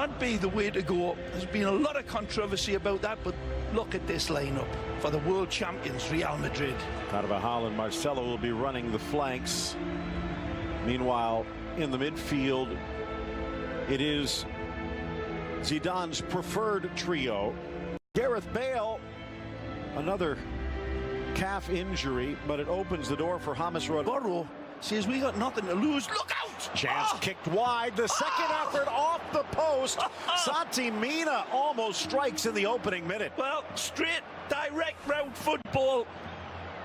not be the way to go. There's been a lot of controversy about that, but look at this lineup for the world champions, Real Madrid. Carvajal and Marcelo will be running the flanks. Meanwhile, in the midfield, it is Zidane's preferred trio. Gareth Bale, another calf injury, but it opens the door for James Rodríguez. Says we got nothing to lose. Look out! Chance kicked wide. The second effort off the post. Santi Mina almost strikes in the opening minute. Well, straight, direct route football,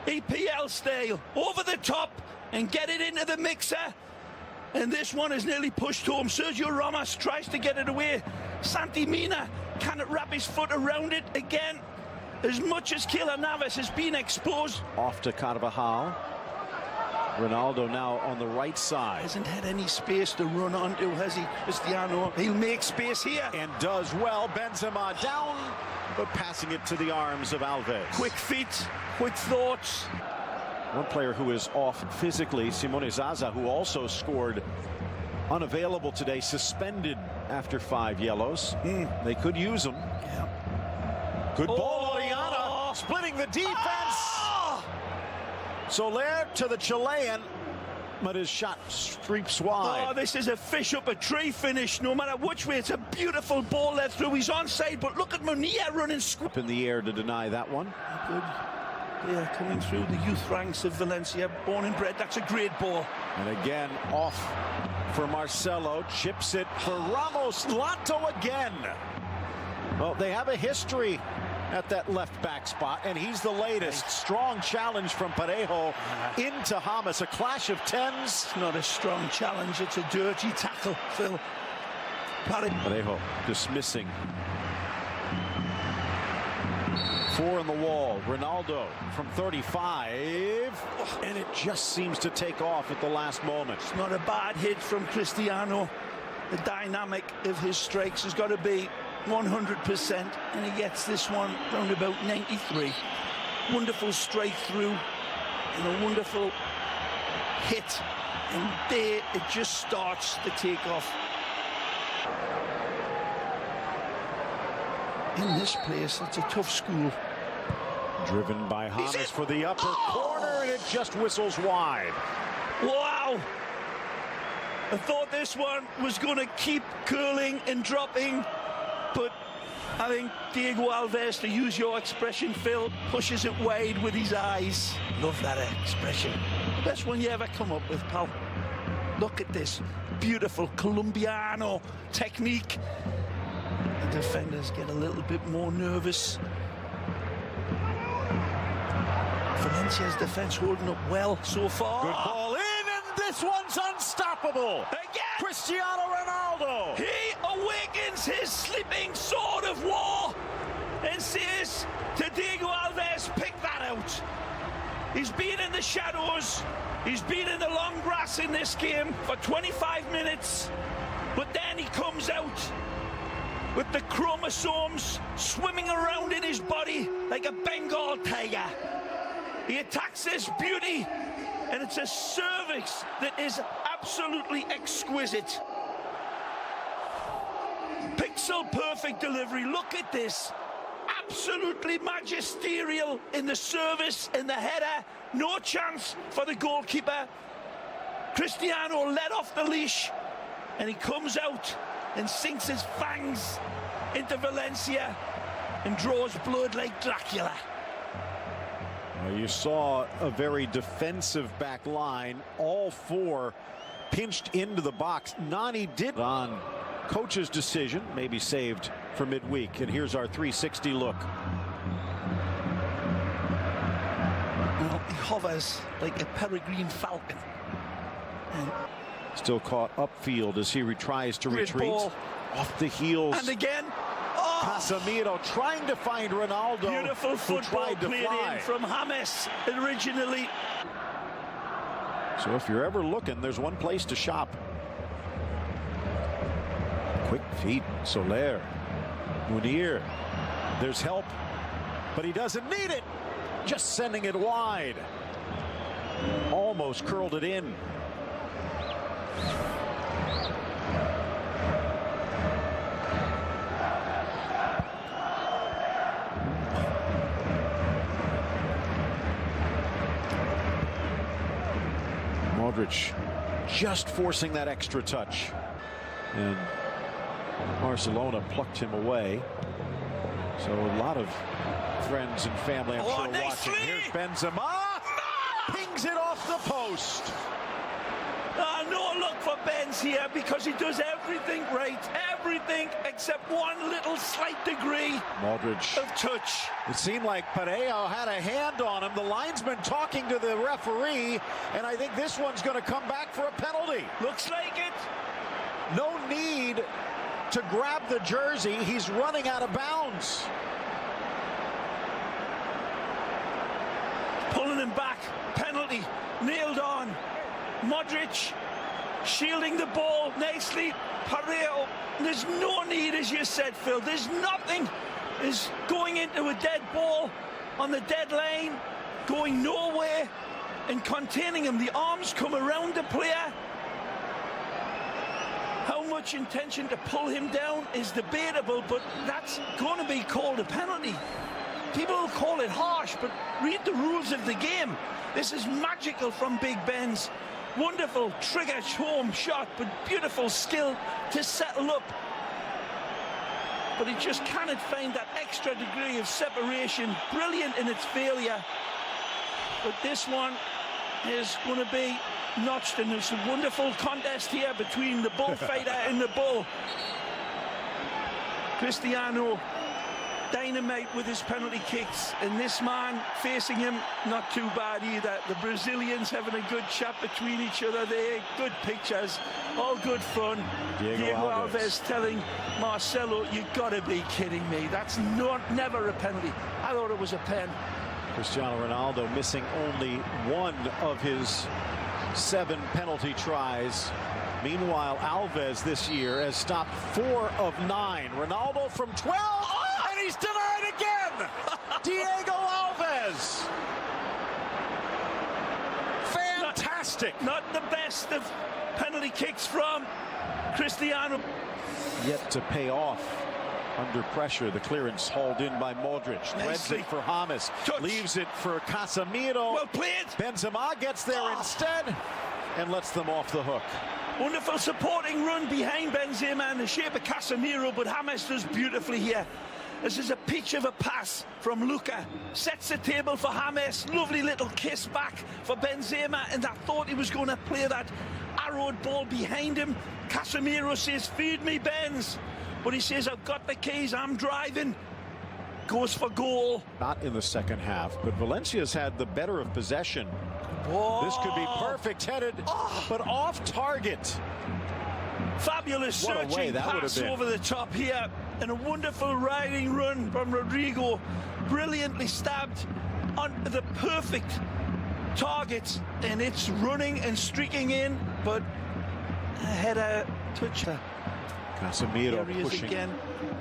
EPL style, over the top and get it into the mixer. And this one is nearly pushed home. Sergio Ramos tries to get it away. Santi Mina cannot wrap his foot around it again. As much as Keylor Navas has been exposed. Off to Carvajal. Ronaldo now on the right side. Hasn't had any space to run onto, has he, Cristiano? He'll make space here. And does well. Benzema down, but passing it to the arms of Alves. Quick feet, quick thoughts. One player who is off physically, Simone Zaza, who also scored, unavailable today, suspended after 5 yellows. They could use him. Yeah. Good ball, Oriana, splitting the defense. Soler to the Chilean, but his shot streaks wide. Oh, this is a fish up a tree finish, no matter which way. It's a beautiful ball led through. He's onside, but look at Munir running up in the air to deny that one. Good. Yeah, coming through the youth ranks of Valencia, born and bred. That's a great ball. And again, off for Marcelo, chips it for Ramos. Lato again. Well, they have a history at that left back spot, and he's the latest. Strong challenge from Parejo into James. A clash of tens. It's not a strong challenge, it's a dirty tackle, Phil. Parejo dismissing. 4 on the wall. Ronaldo from 35. And it just seems to take off at the last moment. It's not a bad hit from Cristiano. The dynamic of his strikes has got to be 100%, and he gets this one round about 93. Wonderful strike through and a wonderful hit, and there it just starts to take off. In this place, it's a tough school. Driven by James for the upper corner, and it just whistles wide. Wow! I thought this one was going to keep curling and dropping, but I think Diego Alves, to use your expression, Phil, pushes it wide with his eyes. Love that expression. The best one you ever come up with, pal. Look at this beautiful Colombiano technique. The defenders get a little bit more nervous. Valencia's defense holding up well so far. Good ball in, and this one's unstoppable. Again! Cristiano Ronaldo. He awakens his sleeping sword of war and says to Diego Alves, pick that out. He's been in the shadows. He's been in the long grass in this game for 25 minutes. But then he comes out with the chromosomes swimming around in his body like a Bengal tiger. He attacks this beauty, and it's a service that is absolutely exquisite. Pixel perfect delivery. Look at this. Absolutely magisterial in the service, in the header. No chance for the goalkeeper. Cristiano let off the leash, and he comes out and sinks his fangs into Valencia and draws blood like Dracula. Well, you saw a very defensive back line. All 4 pinched into the box. Nani did on coach's decision, maybe saved for midweek. And here's our 360 look. Well, he hovers like a peregrine falcon. And still caught upfield as he tries to retreat. Ball. Off the heels. And again. Casemiro trying to find Ronaldo. Beautiful football played in from James originally. So if you're ever looking, there's one place to shop. Quick feet, Soler, Munir. There's help, but he doesn't need it. Just sending it wide. Almost curled it in. Modric just forcing that extra touch. And Barcelona plucked him away. So a lot of friends and family, I'm sure, watching. Here's Benzema. Pings it off the post. No look for Benz here because he does everything right. Everything except one little slight degree Modric of touch. It seemed like Parejo had a hand on him. The linesman talking to the referee, and I think this one's going to come back for a penalty. Looks like it. No need to grab the jersey. He's running out of bounds. Pulling him back. Penalty. Nailed on. Modric shielding the ball nicely. Parejo. There's no need, as you said, Phil. There's nothing. Is going into a dead ball on the dead line, going nowhere and containing him. The arms come around the player. How much intention to pull him down is debatable, but that's going to be called a penalty. People will call it harsh, but read the rules of the game. This is magical from Big Ben's. Wonderful trigger home shot, but beautiful skill to settle up. But he just cannot find that extra degree of separation. Brilliant in its failure. But this one is going to be notched, and there's a wonderful contest here between the bullfighter and the bull. Cristiano, dynamite with his penalty kicks, and this man facing him, not too bad either. The Brazilians having a good chat between each other there. Good pictures, all good fun. Diego Alves telling Marcelo, you gotta be kidding me. That's never a penalty. I thought it was a pen. Cristiano Ronaldo missing only one of his 7 penalty tries. Meanwhile, Alves this year has stopped 4 of 9. Ronaldo from 12, and he's denied again! Diego Alves! Fantastic! Not the best of penalty kicks from Cristiano. Yet to pay off under pressure. The clearance hauled in by Modric. Threads it for James. Touch. Leaves it for Casemiro. Well played. Benzema gets there instead and lets them off the hook. Wonderful supporting run behind Benzema in the shape of Casemiro, but James does beautifully here. This is a pitch of a pass from Luka. Sets the table for James. Lovely little kiss back for Benzema, and I thought he was going to play that arrowed ball behind him. Casemiro says, feed me, Benz. But he says, I've got the keys, I'm driving. Goes for goal. Not in the second half, but Valencia's had the better of possession. Whoa. This could be perfect headed, but off target. Fabulous searching pass over the top here, and a wonderful riding run from Rodrigo. Brilliantly stabbed on the perfect target, and it's running and streaking in, but a header touch. Casemiro pushing again.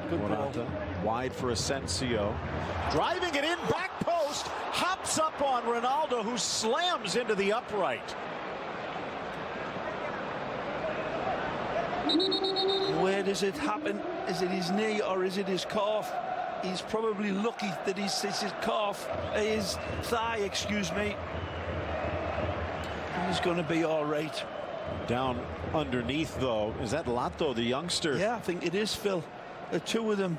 Good Morata. ball. Wide for Asensio. Driving it in, back post, hops up on Ronaldo, who slams into the upright. Where does it happen? Is it his knee or is it his calf? He's probably lucky that it's his calf, his thigh, excuse me. He's going to be all right. Down underneath, though, is that Lato, the youngster? Yeah, I think it is, Phil. The two of them.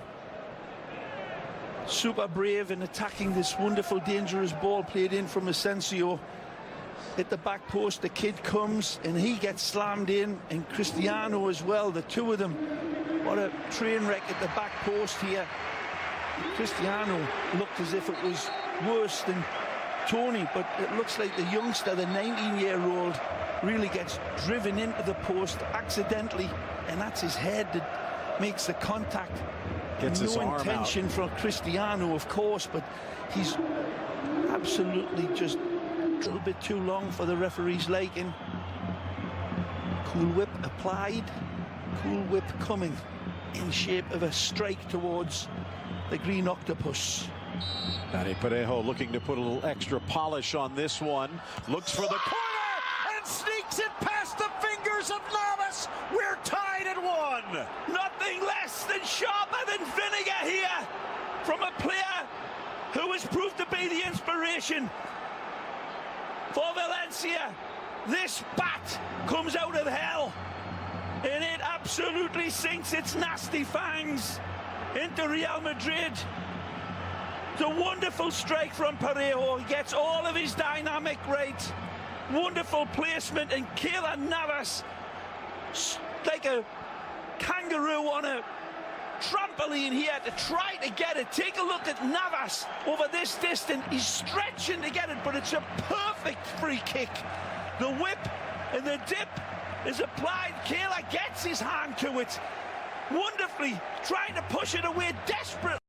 Super brave in attacking this wonderful, dangerous ball played in from Asensio. At the back post, the kid comes and he gets slammed in, and Cristiano as well. The two of them. What a train wreck at the back post here. Cristiano looked as if it was worse than Tony, but it looks like the youngster, the 19-year-old, really gets driven into the post accidentally, and that's his head that makes the contact. Gets his arm intention out. from Cristiano, of course, but he's absolutely just a little bit too long for the referee's liking. Cool whip applied, cool whip coming in shape of a strike towards the green octopus. Dani Parejo looking to put a little extra polish on this one. Looks for the corner and sneaks it past the fingers of Navas. We're tied at 1. Nothing less than sharper than vinegar here from a player who has proved to be the inspiration for Valencia. This bat comes out of hell, and it absolutely sinks its nasty fangs into Real Madrid. It's a wonderful strike from Parejo. He gets all of his dynamic right. Wonderful placement, and Keylor Navas, like a kangaroo on a trampoline here to try to get it. Take a look at Navas over this distance. He's stretching to get it, but it's a perfect free kick. The whip and the dip is applied. Keylor gets his hand to it wonderfully, trying to push it away desperately.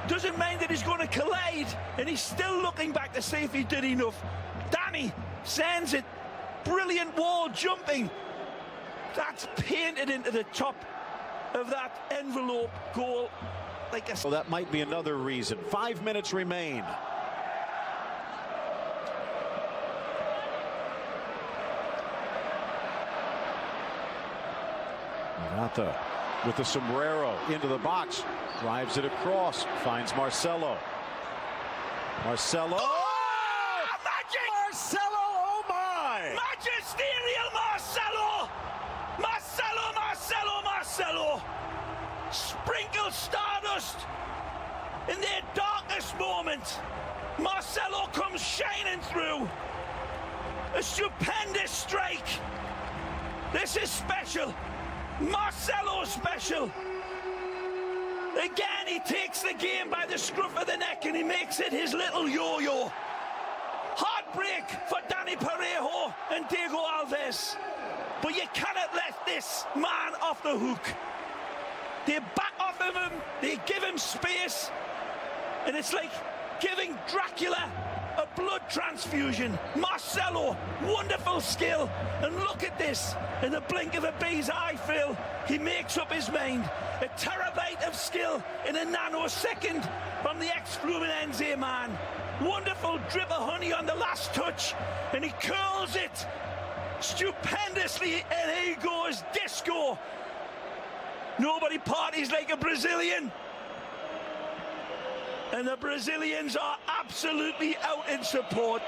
Doesn't mind that he's going to collide, and he's still looking back to see if he did enough. Danny sends it. Brilliant wall jumping. That's painted into the top of that envelope goal. Like a... Well, that might be another reason. 5 minutes remain. Morata with the sombrero into the box, drives it across, finds Marcelo. Marcelo. Oh, magic! Marcelo, oh my! Magisterial Marcelo! Marcelo, Marcelo, Marcelo! Sprinkle stardust in their darkest moment. Marcelo comes shining through. A stupendous strike. This is special. Marcelo special. Again, he takes the game by the scruff of the neck and he makes it his little yo-yo. Heartbreak for Dani Parejo and Diego Alves. But you cannot let this man off the hook. They back off of him, they give him space, and it's like giving Dracula a blood transfusion. Marcelo, wonderful skill, and look at this. In the blink of a bee's eye, Phil, he makes up his mind. A terabyte of skill in a nanosecond from the ex-Fluminense man. Wonderful drip of honey on the last touch, and he curls it stupendously, and he goes disco. Nobody parties like a Brazilian. And the Brazilians are absolutely out in support.